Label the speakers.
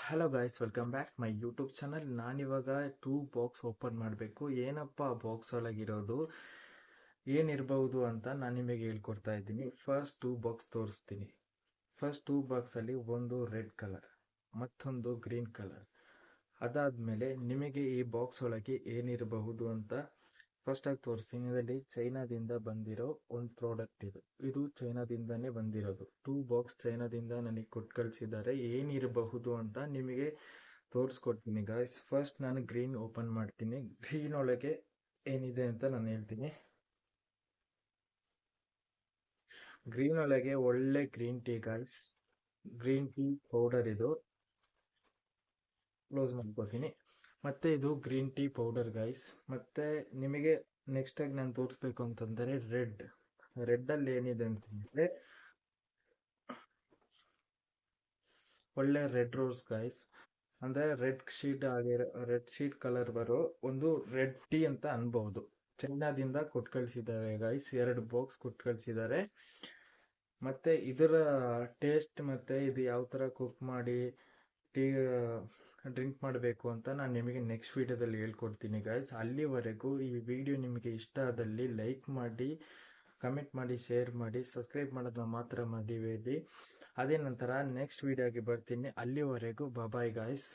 Speaker 1: Hello guys, welcome back my YouTube channel. ನಾನಿವಾಗ 2 box open ಮಾಡಬೇಕು. ಏನಪ್ಪ ಬಾಕ್ಸ್ ಒಳಗಿರೋದು, ಏನಿರಬಹುದು ಅಂತ ನಾನು ನಿಮಗೆ ಹೇಳ್ಕೊಡ್ತಾ ಇದ್ದೀನಿ. ಫಸ್ಟ್ 2 ಬಾಕ್ಸ್ ತೋರಿಸ್ತೀನಿ. ಫಸ್ಟ್ 2 ಬಾಕ್ಸಲ್ಲಿ ಒಂದು ರೆಡ್ ಕಲರ್, ಮತ್ತೊಂದು ಗ್ರೀನ್ ಕಲರ್. ಅದಾದಮೇಲೆ ನಿಮಗೆ ಈ ಬಾಕ್ಸ್ ಒಳಗೆ ಏನಿರಬಹುದು ಅಂತ ಫಸ್ಟ್ ಆಗಿ ತೋರಿಸ್ತೀನಿ. ಇದರಲ್ಲಿ ಚೈನಾದಿಂದ ಬಂದಿರೋ ಒಂದು ಪ್ರಾಡಕ್ಟ್ ಇದು ಚೈನಾದಿಂದನೇ ಬಂದಿರೋದು. 2 ಬಾಕ್ಸ್ ಚೈನಾದಿಂದ ನನಗೆ ಕೊಟ್ಟು ಕಳಿಸಿದ್ದಾರೆ. ಏನಿರಬಹುದು ಅಂತ ನಿಮಗೆ ತೋರಿಸ್ಕೊಡ್ತೀನಿ ಗಾಯ್ಸ್. ಫಸ್ಟ್ ನಾನು ಗ್ರೀನ್ ಓಪನ್ ಮಾಡ್ತೀನಿ. ಗ್ರೀನ್ ಒಳಗೆ ಏನಿದೆ ಅಂತ ನಾನು ಹೇಳ್ತೀನಿ. ಗ್ರೀನ್ ಒಳಗೆ ಒಳ್ಳೆ green tea guys, green tea powder ಇದು. ಕ್ಲೋಸ್ ಮಾಡ್ಕೋತೀನಿ. ಮತ್ತೆ ಇದು ಗ್ರೀನ್ ಟೀ ಪೌಡರ್ ಗೈಸ್. ಮತ್ತೆ ನಿಮಗೆ ನೆಕ್ಸ್ಟ್ ಆಗಿ ನಾನು ತೋರಿಸ್ಬೇಕು ಅಂತಂದರೆ ರೆಡ್ ಅಲ್ಲಿ ಏನಿದೆ ಅಂತಂದ್ರೆ ಒಳ್ಳೆ ರೆಡ್ ರೋಸ್ ಗೈಸ್. ಅಂದ್ರೆ ರೆಡ್ ಶೀಟ್ ಕಲರ್ ಬರೋ ಒಂದು ರೆಡ್ ಟೀ ಅಂತ ಅನ್ಬಹುದು. ಚೈನಾದಿಂದ ಕೊಟ್ಟು ಕಳಿಸಿದ್ದಾರೆ ಗೈಸ್. 2 ಬಾಕ್ಸ್ ಕೊಟ್ಟು ಕಳಿಸಿದ್ದಾರೆ. ಮತ್ತೆ ಇದರ ಟೇಸ್ಟ್ ಮತ್ತೆ ಇದು ಯಾವ ತರ ಕುಕ್ ಮಾಡಿ ಟೀ ಡ್ರಿಂಕ್ ಮಾಡಬೇಕು ಅಂತ ನಾನು ನಿಮಗೆ ನೆಕ್ಸ್ಟ್ ವಿಡಿಯೋದಲ್ಲಿ ಹೇಳ್ಕೊಡ್ತೀನಿ ಗಾಯ್ಸ್. ಅಲ್ಲಿವರೆಗೂ ಈ ವಿಡಿಯೋ ನಿಮಗೆ ಇಷ್ಟ ಆದಲ್ಲಿ ಲೈಕ್ ಮಾಡಿ, ಕಮೆಂಟ್ ಮಾಡಿ, ಶೇರ್ ಮಾಡಿ, ಸಬ್ಸ್ಕ್ರೈಬ್ ಮಾಡೋದನ್ನ ಮಾತ್ರ ಮರಿಬೇಡಿ. ಅದೇ ನಂತರ ನೆಕ್ಸ್ಟ್ ವಿಡಿಯೋಗೆ ಬರ್ತೀನಿ. ಅಲ್ಲಿವರೆಗೂ ಬಾಯ್ ಗಾಯ್ಸ್.